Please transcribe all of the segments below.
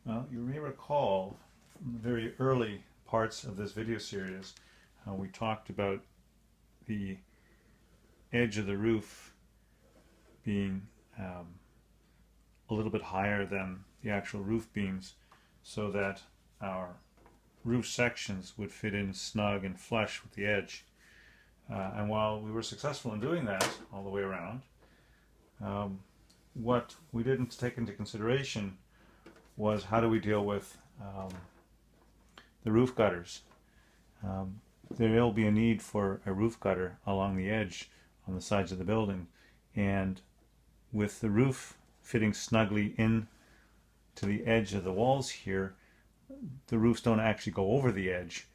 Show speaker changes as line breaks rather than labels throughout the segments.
Well, you may recall from the very early parts of this video series how we talked about the edge of the roof being a little bit higher than the actual roof beams so that our roof sections would fit in snug and flush with the edge. And while we were successful in doing that all the way around, what we didn't take into consideration was how do we deal with the roof gutters. There will be a need for a roof gutter along the edge on the sides of the building, and with the roof fitting snugly in to the edge of the walls here, the roofs don't actually go over the edge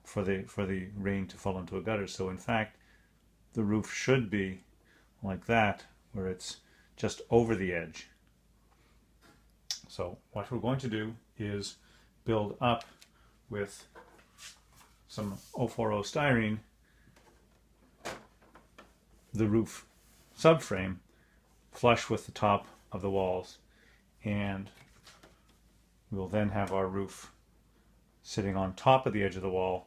for the rain to fall into a gutter. So in fact, the roof should be like that, where it's just over the edge. So what we're going to do is build up with some 040 styrene the roof subframe flush with the top of the walls, and we'll then have our roof sitting on top of the edge of the wall,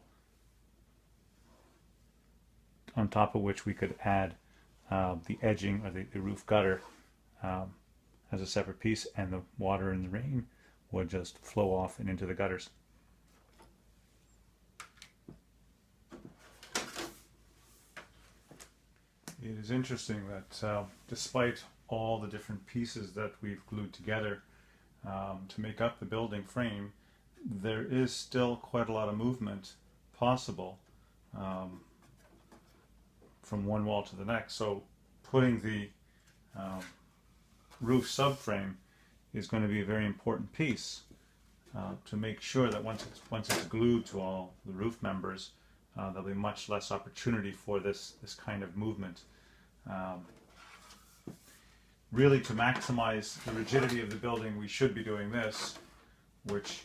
on top of which we could add the edging or the roof gutter as a separate piece, and the water and the rain would just flow off and into the gutters. It is interesting that despite all the different pieces that we've glued together to make up the building frame, there is still quite a lot of movement possible from one wall to the next. So putting the roof subframe is going to be a very important piece to make sure that once it's glued to all the roof members, there'll be much less opportunity for this kind of movement. Really, to maximize the rigidity of the building, we should be doing this, which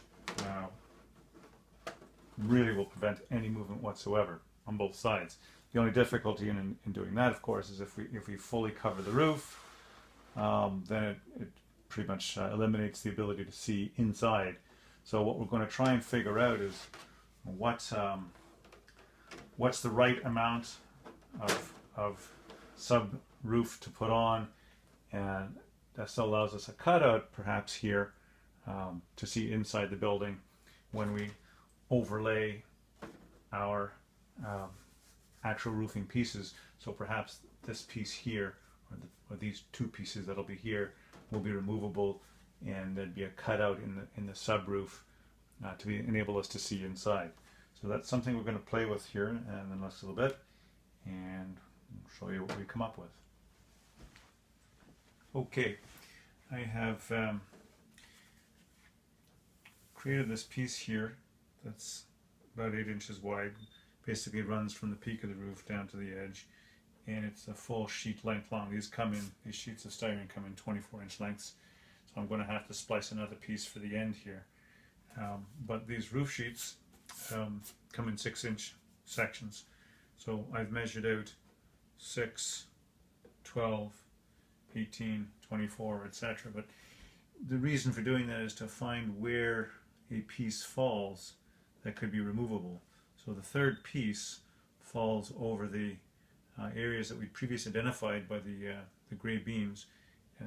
really will prevent any movement whatsoever on both sides. The only difficulty in doing that, of course, is if we fully cover the roof, then it pretty much eliminates the ability to see inside. So what we're going to try and figure out is what's the right amount of sub roof to put on, and that still allows us a cutout perhaps here to see inside the building when we overlay our actual roofing pieces. So perhaps this piece here, or these two pieces that'll be here, will be removable, and there'd be a cutout in the subroof to enable us to see inside. So that's something we're going to play with here in the next little bit, and show you what we come up with. Okay, I have created this piece here that's about 8 inches wide. Basically runs from the peak of the roof down to the edge, and it's a full sheet length long. These sheets of styrene come in 24-inch lengths, so I'm going to have to splice another piece for the end here. But these roof sheets come in 6-inch sections, so I've measured out 6, 12, 18, 24, etc. But the reason for doing that is to find where a piece falls that could be removable. So the third piece falls over the areas that we previously identified by the gray beams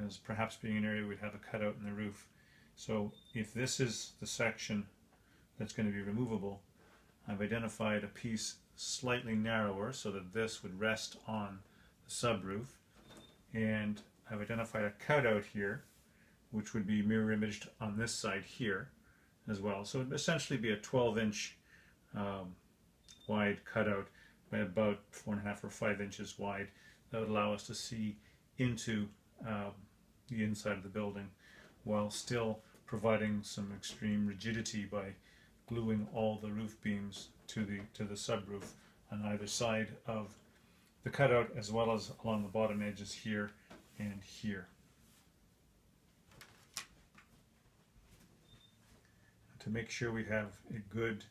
as perhaps being an area we'd have a cutout in the roof. So if this is the section that's going to be removable, I've identified a piece slightly narrower so that this would rest on the subroof, and I've identified a cutout here which would be mirror imaged on this side here as well. So it would essentially be a 12-inch wide cutout by about 4.5 or 5 inches wide. That would allow us to see into the inside of the building while still providing some extreme rigidity by gluing all the roof beams to the subroof on either side of the cutout, as well as along the bottom edges here and here. To make sure we have a good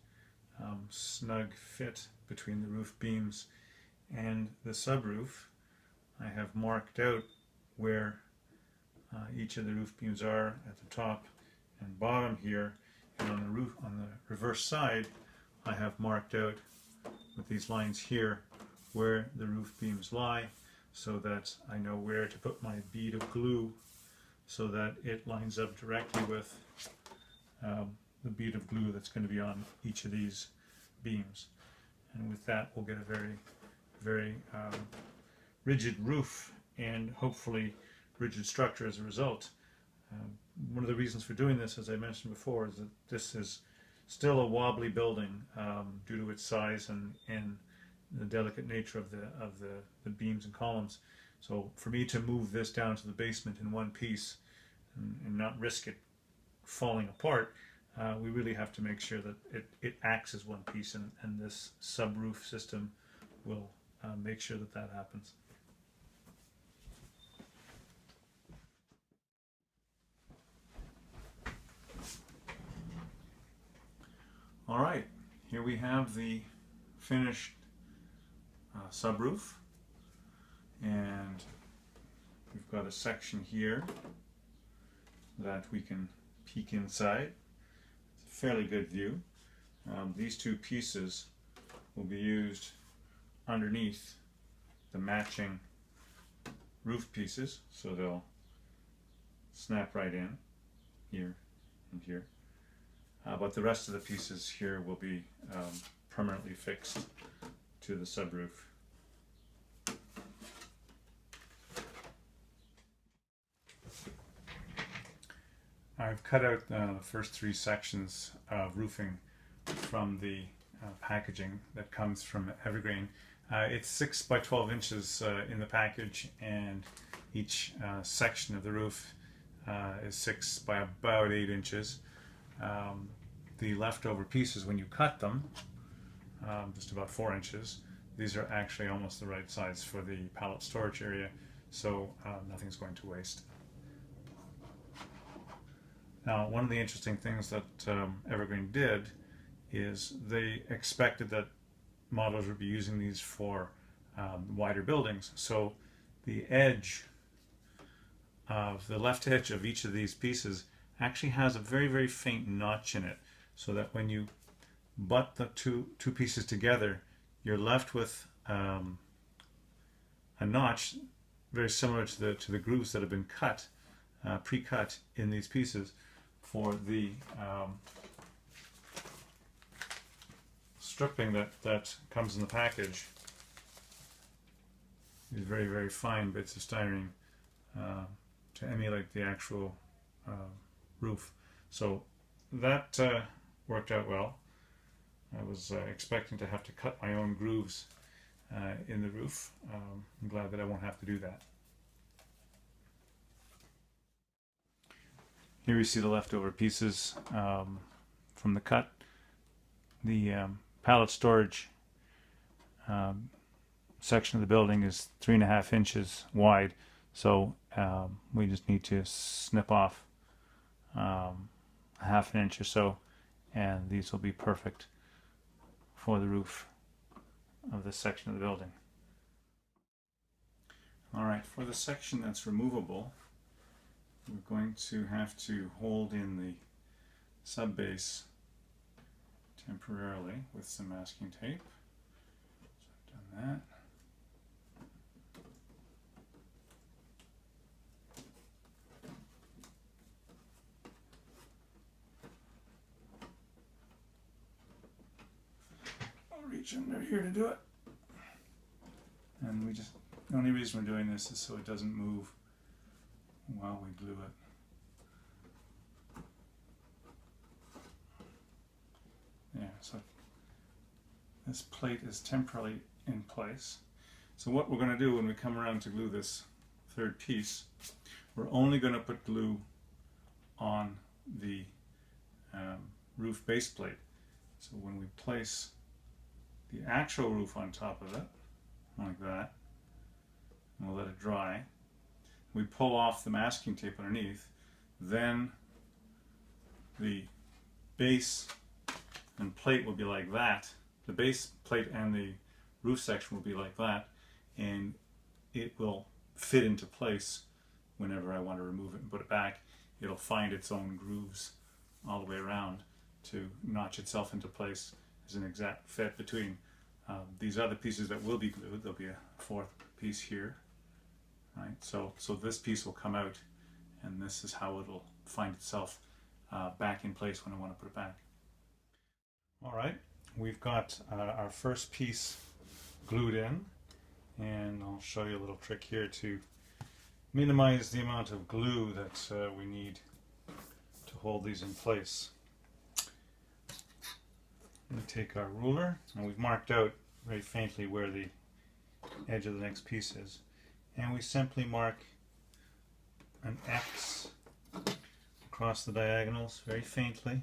snug fit between the roof beams and the subroof, I have marked out where each of the roof beams are at the top and bottom here, and on the roof, on the reverse side, I have marked out with these lines here where the roof beams lie, so that I know where to put my bead of glue so that it lines up directly with the bead of glue that's going to be on each of these beams. And with that, we'll get a very, very rigid roof and hopefully rigid structure as a result. One of the reasons for doing this, as I mentioned before, is that this is still a wobbly building due to its size and the delicate nature of the beams and columns. So for me to move this down to the basement in one piece and not risk it falling apart, we really have to make sure that it acts as one piece, and this sub-roof system will make sure that that happens. All right, here we have the finished subroof, and we've got a section here that we can peek inside. It's a fairly good view. These two pieces will be used underneath the matching roof pieces, so they'll snap right in here and here. But the rest of the pieces here will be permanently fixed to the subroof. I've cut out the first three sections of roofing from the packaging that comes from Evergreen. It's 6 by 12 inches in the package, and each section of the roof is 6 by about 8 inches. The leftover pieces, when you cut them, just about 4 inches, these are actually almost the right size for the pallet storage area, so nothing's going to waste. Now, one of the interesting things that Evergreen did is they expected that modelers would be using these for wider buildings. So the edge of the left edge of each of these pieces actually has a very, very faint notch in it, so that when you butt the two pieces together, you're left with a notch very similar to the grooves that have been cut, pre-cut in these pieces for the stripping that comes in the package. These very, very fine bits of styrene to emulate the actual roof. So that worked out well. I was expecting to have to cut my own grooves in the roof. I'm glad that I won't have to do that. Here you see the leftover pieces from the cut. The pallet storage section of the building is 3.5 inches wide, so we just need to snip off 1/2 inch or so, and these will be perfect for the roof of this section of the building. Alright, for the section that's removable, we're going to have to hold in the sub-base temporarily with some masking tape. So I've done that. I'll reach under here to do it. And the only reason we're doing this is so it doesn't move while we glue it. Yeah, so this plate is temporarily in place. So what we're going to do when we come around to glue this third piece, we're only going to put glue on the roof base plate. So when we place the actual roof on top of it, like that, and we'll let it dry, we pull off the masking tape underneath, then the base and plate will be like that. The base plate and the roof section will be like that, and it will fit into place whenever I want to remove it and put it back. It'll find its own grooves all the way around to notch itself into place as an exact fit between these other pieces that will be glued. There'll be a fourth piece here, right? So this piece will come out, and this is how it'll find itself back in place when I want to put it back. All right, we've got our first piece glued in, and I'll show you a little trick here to minimize the amount of glue that we need to hold these in place. We take our ruler, and we've marked out very faintly where the edge of the next piece is, and we simply mark an X across the diagonals very faintly,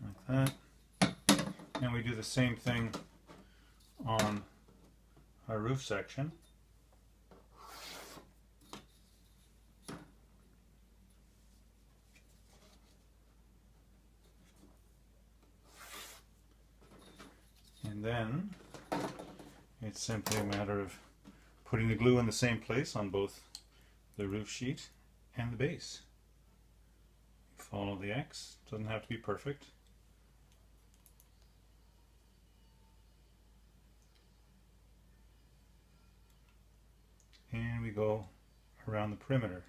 like that. And we do the same thing on our roof section. And then it's simply a matter of putting the glue in the same place on both the roof sheet and the base. Follow the X, doesn't have to be perfect. And we go around the perimeter.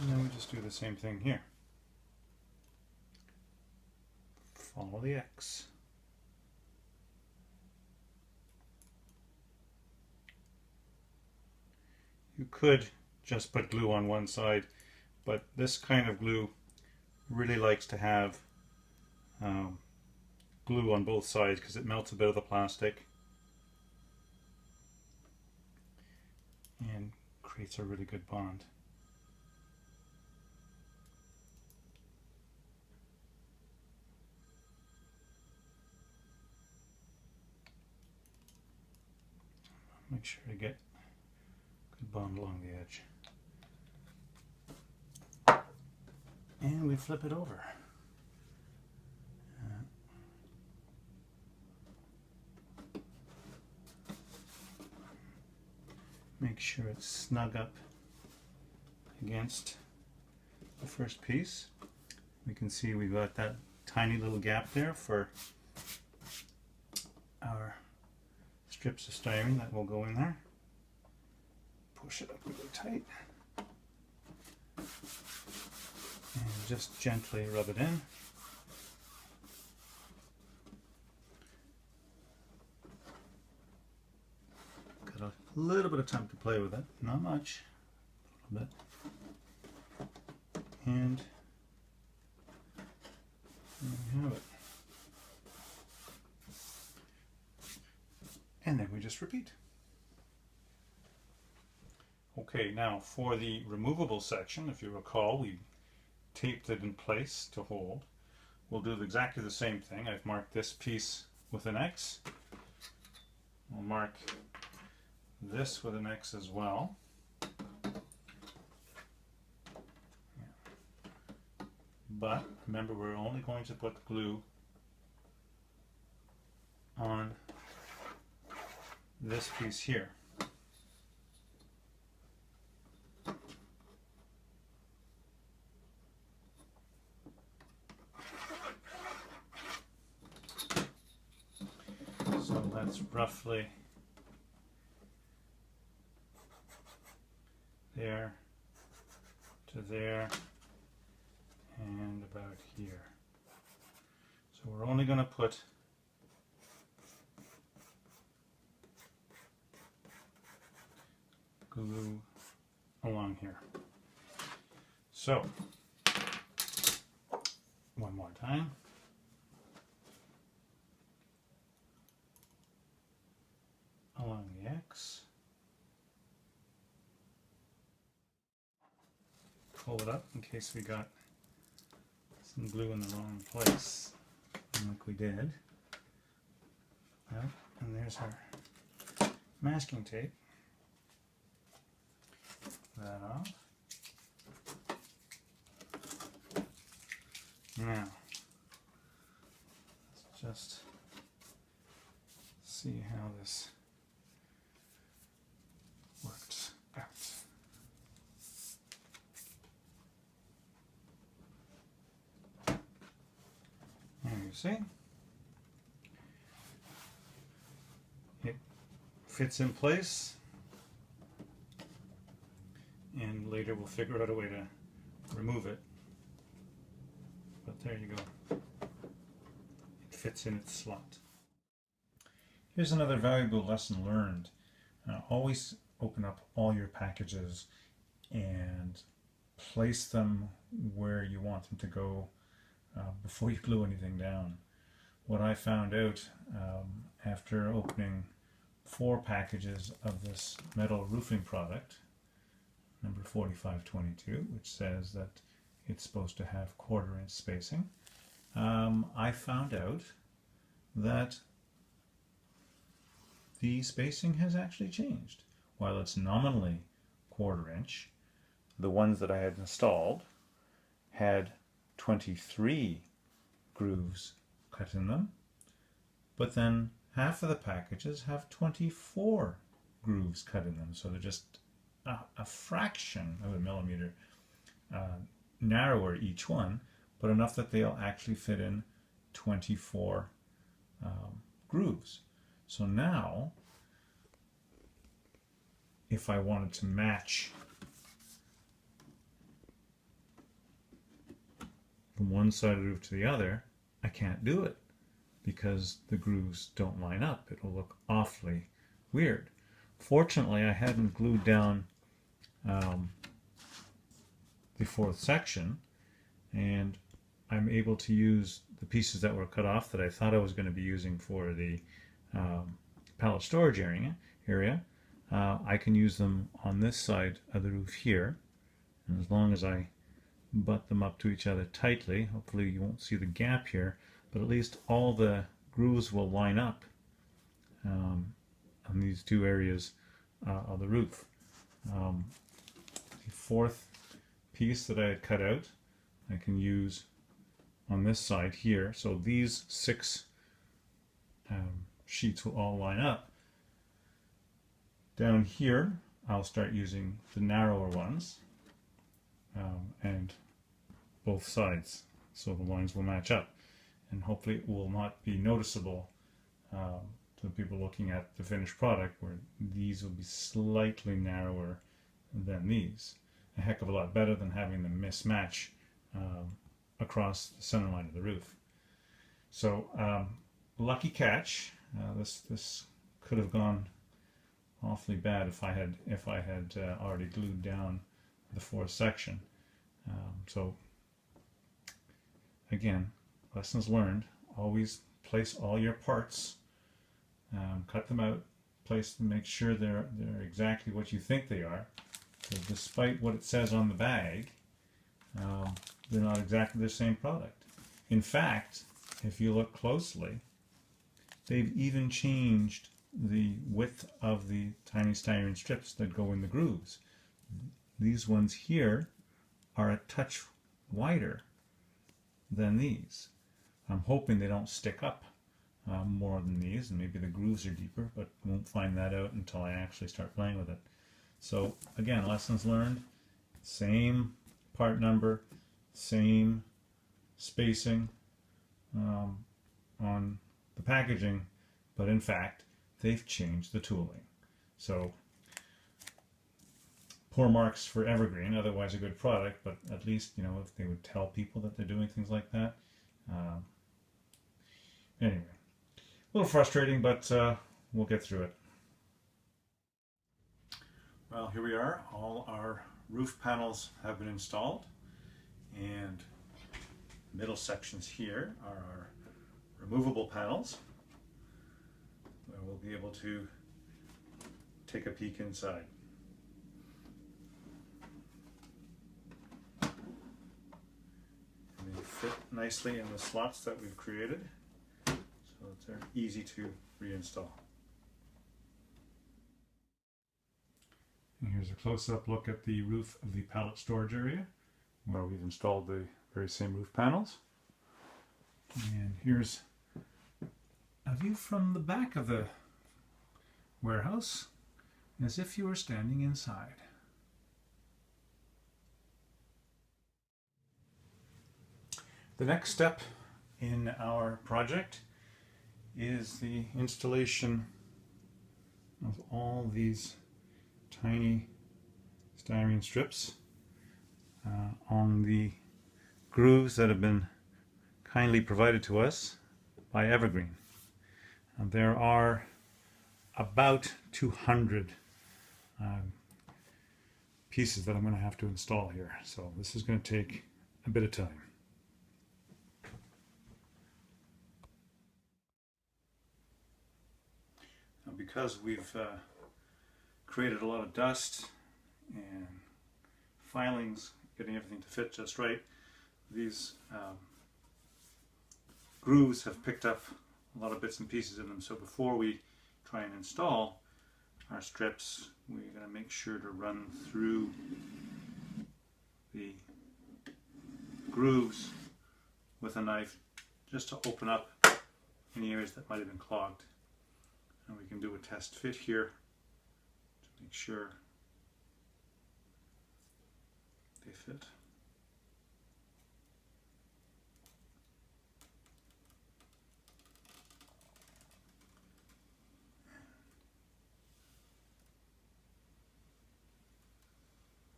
And then we just do the same thing here. Follow the X. You could just put glue on one side, but this kind of glue really likes to have glue on both sides because it melts a bit of the plastic and creates a really good bond. Make sure to get good bond along the edge. And we flip it over. Make sure it's snug up against the first piece. We can see we've got that tiny little gap there for our strips of styrene that will go in there. Push it up really tight and just gently rub it in. Got a little bit of time to play with it, not much, a little bit, and there we have it. And then we just repeat. Okay, now for the removable section, if you recall, we taped it in place to hold. We'll do exactly the same thing. I've marked this piece with an X. We'll mark this with an X as well. But remember, we're only going to put the glue on this piece here. So that's roughly there to there and about here. So we're only going to put glue along here. So, one more time. Along the X. Pull it up in case we got some glue in the wrong place, like we did. out, and there's our masking tape. That off. Now, let's just see how this works out. There you see. It fits in place, and later we'll figure out a way to remove it. But there you go. It fits in its slot. Here's another valuable lesson learned. Always open up all your packages and place them where you want them to go before you glue anything down. What I found out after opening 4 packages of this metal roofing product, number 4522, which says that it's supposed to have 1/4 inch spacing, I found out that the spacing has actually changed. While it's nominally 1/4 inch, the ones that I had installed had 23 grooves cut in them, but then half of the packages have 24 grooves cut in them, so they're just a fraction of a millimeter narrower each one, but enough that they'll actually fit in 24 grooves. So now, if I wanted to match from one side of the roof to the other, I can't do it because the grooves don't line up. It'll look awfully weird. Fortunately, I hadn't glued down the 4th section, and I'm able to use the pieces that were cut off that I thought I was going to be using for the pallet storage area. I can use them on this side of the roof here, and as long as I butt them up to each other tightly, hopefully you won't see the gap here, but at least all the grooves will line up on these 2 areas of the roof. The 4th piece that I had cut out, I can use on this side here, so these 6 sheets will all line up. Down here, I'll start using the narrower ones, and both sides, so the lines will match up, and hopefully it will not be noticeable to the people looking at the finished product, where these will be slightly narrower than these. A heck of a lot better than having them mismatch across the center line of the roof. So lucky catch. This could have gone awfully bad if I had already glued down the 4th section. So again, lessons learned. Always place all your parts, cut them out, place them, make sure they're exactly what you think they are. So despite what it says on the bag, they're not exactly the same product. In fact, if you look closely, they've even changed the width of the tiny styrene strips that go in the grooves. These ones here are a touch wider than these. I'm hoping they don't stick up more than these, and maybe the grooves are deeper, but won't find that out until I actually start playing with it. So again, lessons learned, same part number, same spacing on the packaging, but in fact they've changed the tooling. So poor marks for Evergreen, otherwise a good product, but at least, you know, if they would tell people that they're doing things like that. Anyway, a little frustrating, but we'll get through it. Well, here we are. All our roof panels have been installed, and middle sections here are our removable panels, where we'll be able to take a peek inside. And they fit nicely in the slots that we've created. So they're easy to reinstall. And here's a close-up look at the roof of the pallet storage area, where we've installed the very same roof panels. And here's a view from the back of the warehouse, as if you were standing inside. The next step in our project is the installation of all these tiny styrene strips on the grooves that have been kindly provided to us by Evergreen. And there are about 200 pieces that I'm going to have to install here, so this is going to take a bit of time. Now, because we've created a lot of dust and filings, getting everything to fit just right, these grooves have picked up a lot of bits and pieces in them. So before we try and install our strips, we're going to make sure to run through the grooves with a knife just to open up any areas that might have been clogged. And we can do a test fit here to make sure they fit.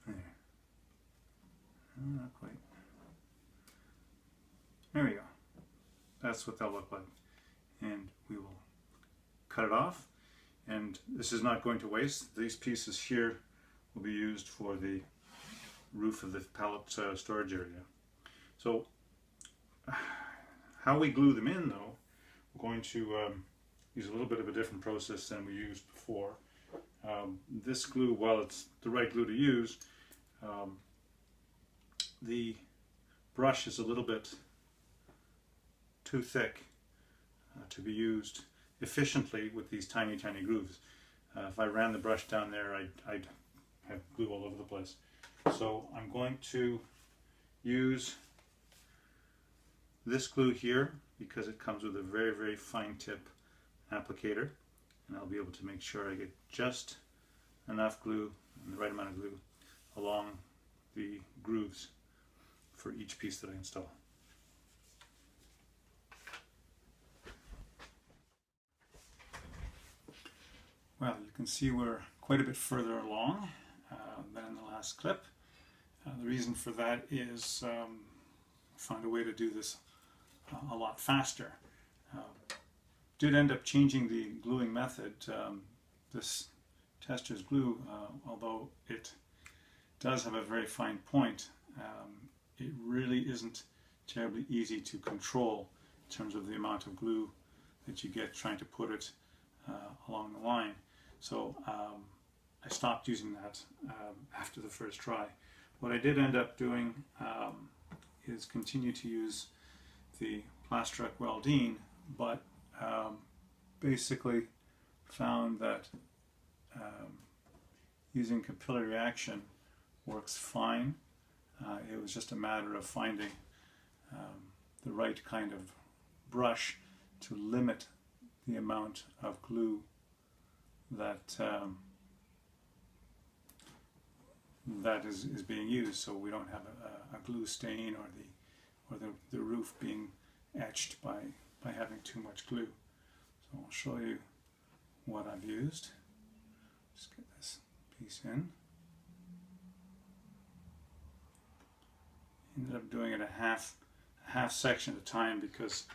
There. Not quite. There we go. That's what they'll look like. And we will cut it off, and this is not going to waste. These pieces here will be used for the roof of the pallet storage area. So how we glue them in, though, we're going to use a little bit of a different process than we used before. This glue, while it's the right glue to use, the brush is a little bit too thick to be used efficiently with these tiny grooves. If I ran the brush down there, I'd have glue all over the place. So I'm going to use this glue here because it comes with a very fine tip applicator, and I'll be able to make sure I get just enough glue and the right amount of glue along the grooves for each piece that I install. Well, you can see we're quite a bit further along than in the last clip. The reason for that is I found a way to do this a lot faster. Did end up changing the gluing method. This tester's glue, although it does have a very fine point, it really isn't terribly easy to control in terms of the amount of glue that you get trying to put it along the line. So I stopped using that after the first try. What I did end up doing is continue to use the Plastruck Weldine, but basically found that using capillary action works fine. It was just a matter of finding the right kind of brush to limit the amount of glue that that is being used, so we don't have a glue stain or the roof being etched by having too much glue. So I'll show you what I've used. Just get this piece in. Ended up doing it a half section at a time because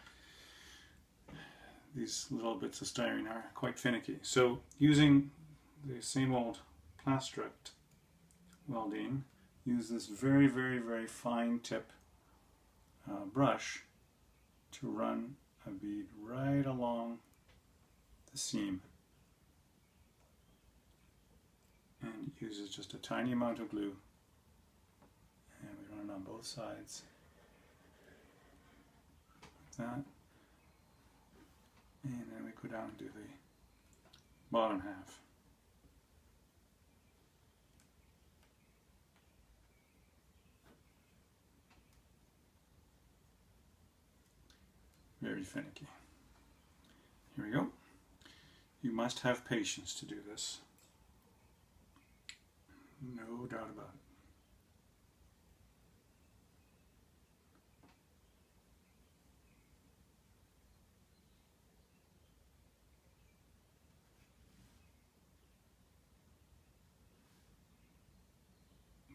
these little bits of styrene are quite finicky. So using the same old Plastruck Weldine, use this very fine tip brush to run a bead right along the seam, and it uses just a tiny amount of glue, and we run it on both sides like that. And then we go down to the bottom half. Very finicky. Here we go. You must have patience to do this. No doubt about it.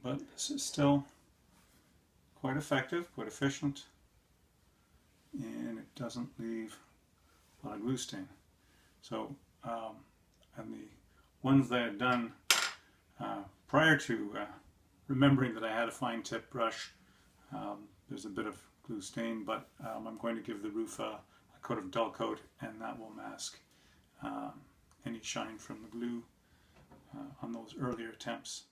But this is still quite effective, quite efficient, and it doesn't leave a lot of glue stain. So, and the ones that I had done prior to remembering that I had a fine tip brush, there's a bit of glue stain, but I'm going to give the roof a coat of dull coat, and that will mask any shine from the glue on those earlier attempts.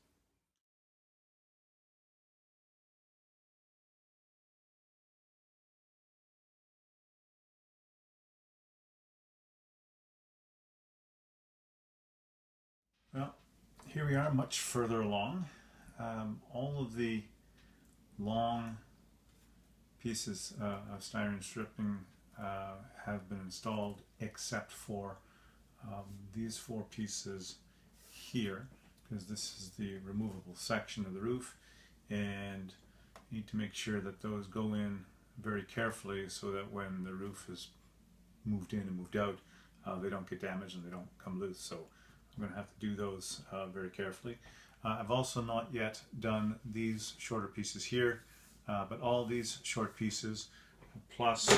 Well, here we are much further along. All of the long pieces of styrene stripping have been installed except for these four pieces here, because this is the removable section of the roof, and you need to make sure that those go in very carefully so that when the roof is moved in and moved out, they don't get damaged and they don't come loose. So I'm going to have to do those very carefully. I've also not yet done these shorter pieces here, but all these short pieces plus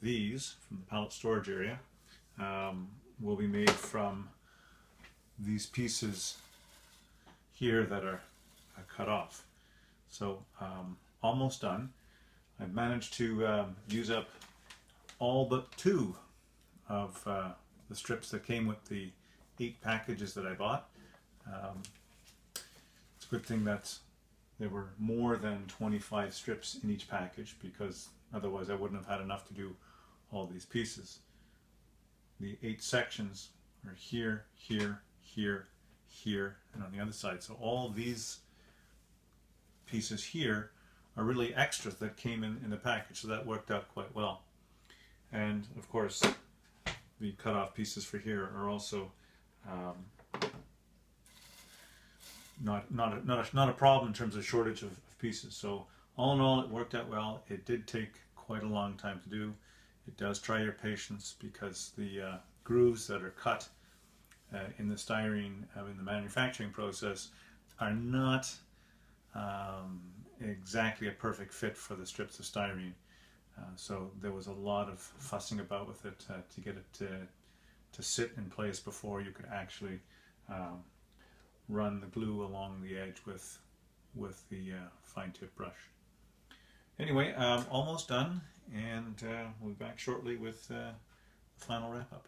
these from the pallet storage area will be made from these pieces here that are cut off. So almost done. I've managed to use up all but two of the strips that came with the 8 packages that I bought. It's a good thing that there were more than 25 strips in each package, because otherwise I wouldn't have had enough to do all these pieces. The 8 sections are here, here, here, here, and on the other side. So all these pieces here are really extras that came in the package, so that worked out quite well. And of course the cut off pieces for here are also not a problem in terms of shortage of pieces. So all in all, it worked out well. It did take quite a long time to do. It does try your patience, because the grooves that are cut in the styrene in the manufacturing process are not exactly a perfect fit for the strips of styrene. So there was a lot of fussing about with it to get it to sit in place before you could actually run the glue along the edge with the fine tip brush. Anyway, almost done, and we'll be back shortly with the final wrap up.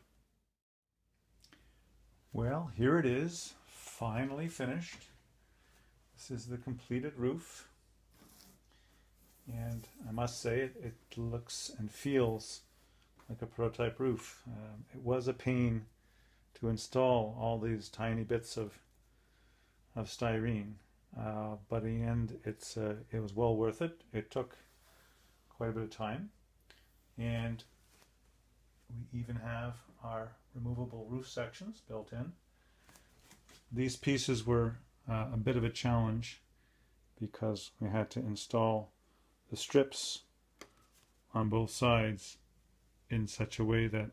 Well, here it is, finally finished. This is the completed roof, and I must say it looks and feels like a prototype roof. It was a pain to install all these tiny bits of styrene, but in the end it was well worth it. It took quite a bit of time, and we even have our removable roof sections built in. These pieces were a bit of a challenge, because we had to install the strips on both sides in such a way that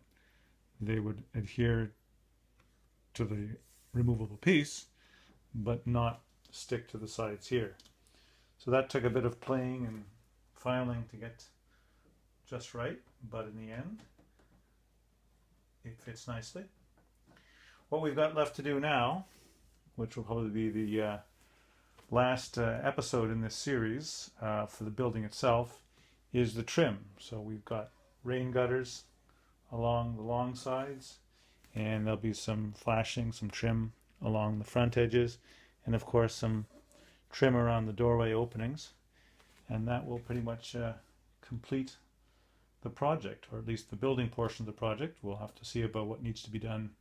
they would adhere to the removable piece but not stick to the sides here. So that took a bit of playing and filing to get just right, but in the end it fits nicely. What we've got left to do now, which will probably be the last episode in this series for the building itself, is the trim. So we've got rain gutters along the long sides, and there'll be some flashing, some trim along the front edges, and of course some trim around the doorway openings, and that will pretty much complete the project, or at least the building portion of the project. We'll have to see about what needs to be done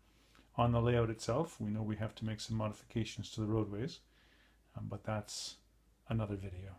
on the layout itself. We know we have to make some modifications to the roadways, but that's another video.